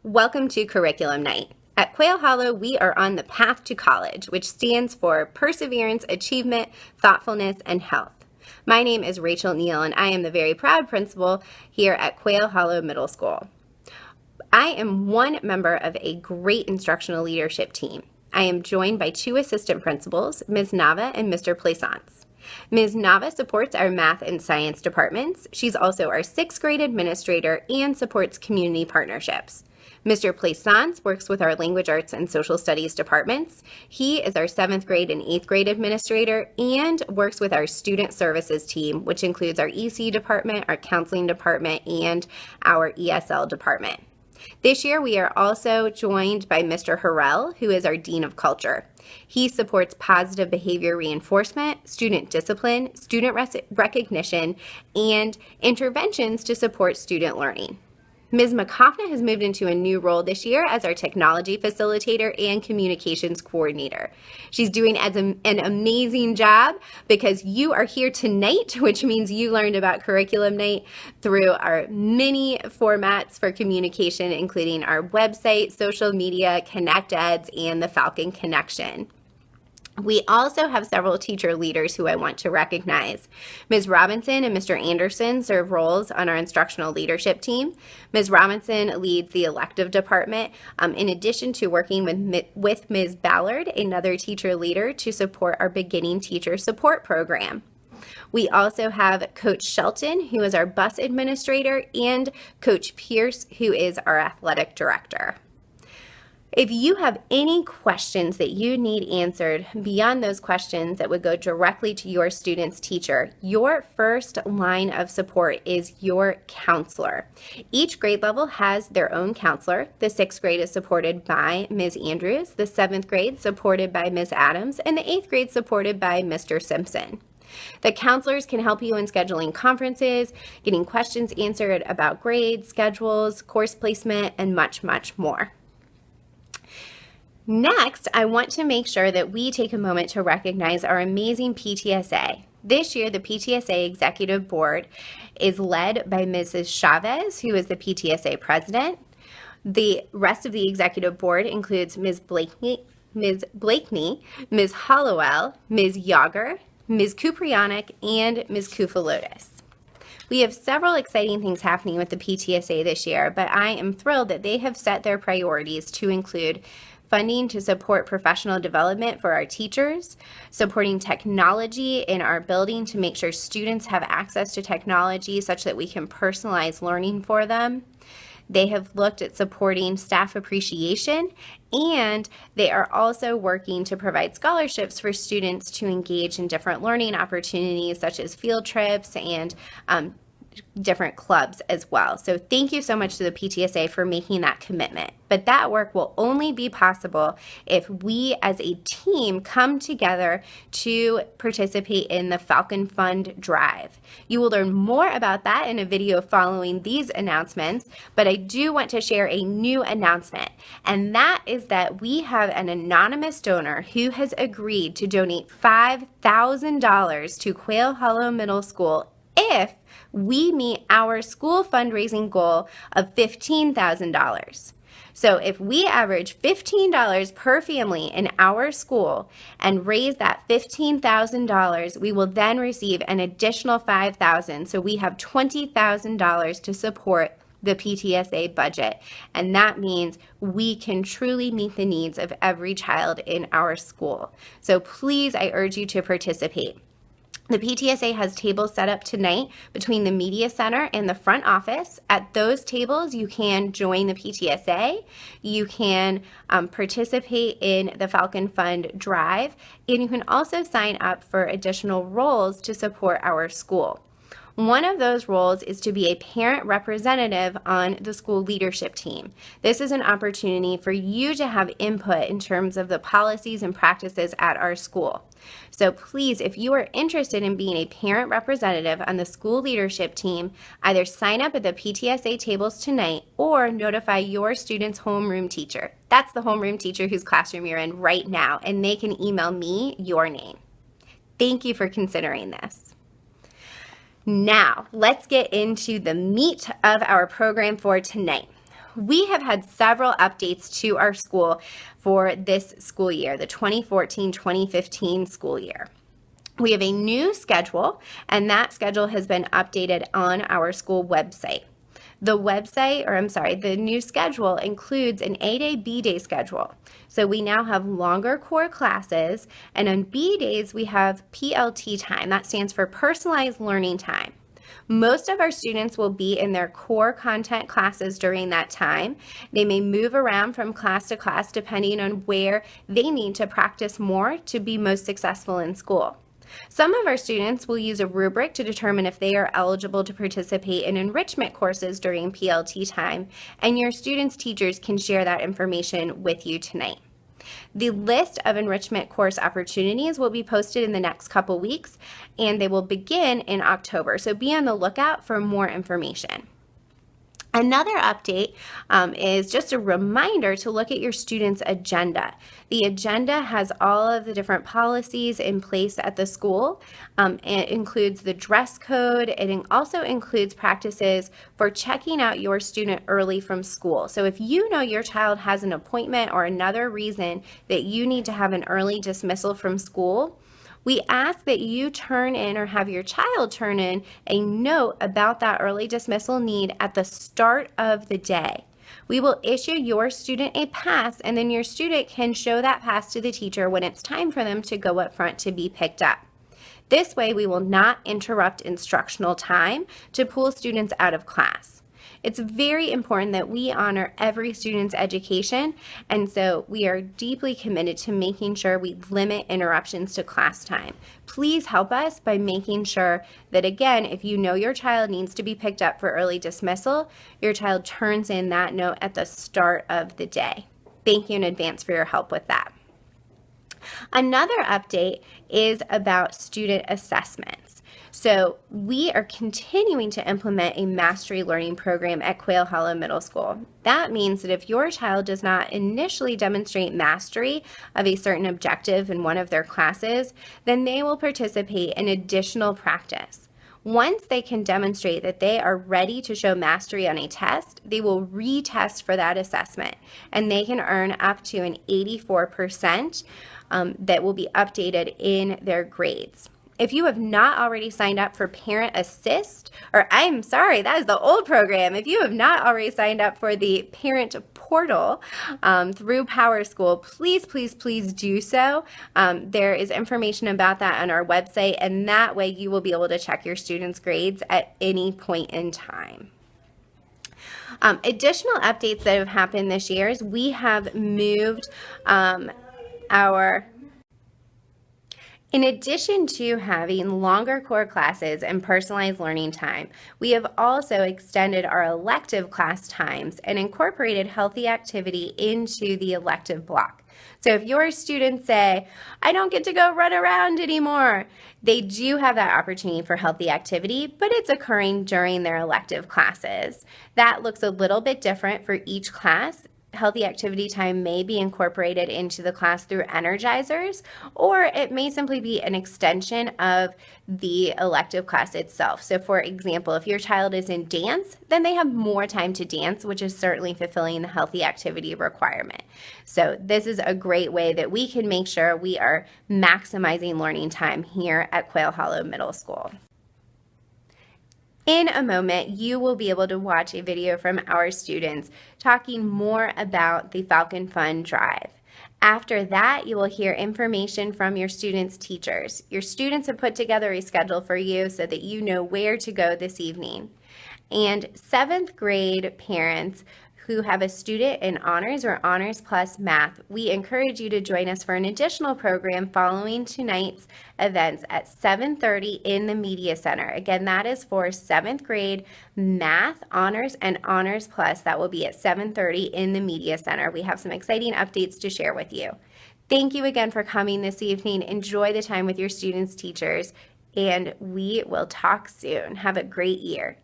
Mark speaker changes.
Speaker 1: Welcome to Curriculum Night. At Quail Hollow, we are on the path to college, which stands for perseverance, achievement, thoughtfulness, and health. My name is Rachel Neill, and I am the very proud principal here at Quail Hollow Middle School. I am one member of a great instructional leadership team. I am joined by two assistant principals, Ms. Nava and Mr. Plaisance. Ms. Nava supports our math and science departments. She's also our 6th grade administrator and supports community partnerships. Mr. Plaisance works with our language arts and social studies departments. He is our 7th grade and 8th grade administrator and works with our student services team, which includes our EC department, our counseling department, and our ESL department. This year, we are also joined by Mr. Harrell, who is our Dean of Culture. He supports positive behavior reinforcement, student discipline, student recognition, and interventions to support student learning. Ms. McCoffna has moved into a new role this year as our technology facilitator and communications coordinator. She's doing an amazing job because you are here tonight, which means you learned about Curriculum Night through our many formats for communication, including our website, social media, Connect Eds, and the Falcon Connection. We also have several teacher leaders who I want to recognize. Ms. Robinson and Mr. Anderson serve roles on our instructional leadership team. Ms. Robinson leads the elective department, in addition to working with Ms. Ballard, another teacher leader, to support our beginning teacher support program. We also have Coach Shelton, who is our bus administrator, and Coach Pierce, who is our athletic director. If you have any questions that you need answered beyond those questions that would go directly to your student's teacher, your first line of support is your counselor. Each grade level has their own counselor. The 6th grade is supported by Ms. Andrews, the 7th grade supported by Ms. Adams, and the 8th grade supported by Mr. Simpson. The counselors can help you in scheduling conferences, getting questions answered about grades, schedules, course placement, and much, much more. Next, I want to make sure that we take a moment to recognize our amazing PTSA. This year, the PTSA Executive Board is led by Mrs. Chavez, who is the PTSA President. The rest of the Executive Board includes Ms. Blakeney, Ms. Hollowell, Ms. Yager, Ms. Kuprianik, and Ms. Kufalotis. We have several exciting things happening with the PTSA this year, but I am thrilled that they have set their priorities to include funding to support professional development for our teachers, supporting technology in our building to make sure students have access to technology such that we can personalize learning for them. They have looked at supporting staff appreciation, and they are also working to provide scholarships for students to engage in different learning opportunities such as field trips and different clubs as well. So thank you so much to the PTSA for making that commitment. But that work will only be possible if we as a team come together to participate in the Falcon Fund Drive. You will learn more about that in a video following these announcements, but I do want to share a new announcement, and that is that we have an anonymous donor who has agreed to donate $5,000 to Quail Hollow Middle School if we meet our school fundraising goal of $15,000. So if we average $15 per family in our school and raise that $15,000, we will then receive an additional $5,000. So we have $20,000 to support the PTSA budget. And that means we can truly meet the needs of every child in our school. So please, I urge you to participate. The PTSA has tables set up tonight between the Media Center and the front office. At those tables, you can join the PTSA, you can participate in the Falcon Fund Drive, and you can also sign up for additional roles to support our school. One of those roles is to be a parent representative on the school leadership team. This is an opportunity for you to have input in terms of the policies and practices at our school. So please, if you are interested in being a parent representative on the school leadership team, either sign up at the PTSA tables tonight or notify your student's homeroom teacher. That's the homeroom teacher whose classroom you're in right now, and they can email me your name. Thank you for considering this. Now, let's get into the meat of our program for tonight. We have had several updates to our school for this school year, the 2014-2015 school year. We have a new schedule, and that schedule has been updated on our school website. The new schedule includes an A-day, B-day schedule. So we now have longer core classes, and on B days we have PLT time. That stands for personalized learning time. Most of our students will be in their core content classes during that time. They may move around from class to class depending on where they need to practice more to be most successful in school. Some of our students will use a rubric to determine if they are eligible to participate in enrichment courses during PLT time, and your students' teachers can share that information with you tonight. The list of enrichment course opportunities will be posted in the next couple weeks, and they will begin in October, so be on the lookout for more information. Another update is just a reminder to look at your students' agenda. The agenda has all of the different policies in place at the school. It includes the dress code. It also includes practices for checking out your student early from school. So if you know your child has an appointment or another reason that you need to have an early dismissal from school, we ask that you turn in or have your child turn in a note about that early dismissal need at the start of the day. We will issue your student a pass, and then your student can show that pass to the teacher when it's time for them to go up front to be picked up. This way, we will not interrupt instructional time to pull students out of class. It's very important that we honor every student's education, and so we are deeply committed to making sure we limit interruptions to class time. Please help us by making sure that, again, if you know your child needs to be picked up for early dismissal, your child turns in that note at the start of the day. Thank you in advance for your help with that. Another update is about student assessments. So we are continuing to implement a mastery learning program at Quail Hollow Middle School. That means that if your child does not initially demonstrate mastery of a certain objective in one of their classes, then they will participate in additional practice. Once they can demonstrate that they are ready to show mastery on a test, they will retest for that assessment, and they can earn up to an 84% that will be updated in their grades. If you have not already signed up for Parent Assist, or I'm sorry, that is the old program. If you have not already signed up for the Parent Portal through PowerSchool, please do so. There is information about that on our website, and that way you will be able to check your students' grades at any point in time. Additional updates that have happened this year is we have moved in addition to having longer core classes and personalized learning time, we have also extended our elective class times and incorporated healthy activity into the elective block. So if your students say, I don't get to go run around anymore, they do have that opportunity for healthy activity, but it's occurring during their elective classes. That looks a little bit different for each class. Healthy activity time may be incorporated into the class through energizers, or it may simply be an extension of the elective class itself. So for example, if your child is in dance, then they have more time to dance, which is certainly fulfilling the healthy activity requirement. So this is a great way that we can make sure we are maximizing learning time here at Quail Hollow Middle School. In a moment, you will be able to watch a video from our students talking more about the Falcon Fun Drive. After that, you will hear information from your students' teachers. Your students have put together a schedule for you so that you know where to go this evening. And 7th grade parents who have a student in Honors or Honors Plus Math, we encourage you to join us for an additional program following tonight's events at 7:30 in the Media Center. Again, that is for 7th grade Math, Honors, and Honors Plus. That will be at 7:30 in the Media Center. We have some exciting updates to share with you. Thank you again for coming this evening. Enjoy the time with your students, teachers, and we will talk soon. Have a great year.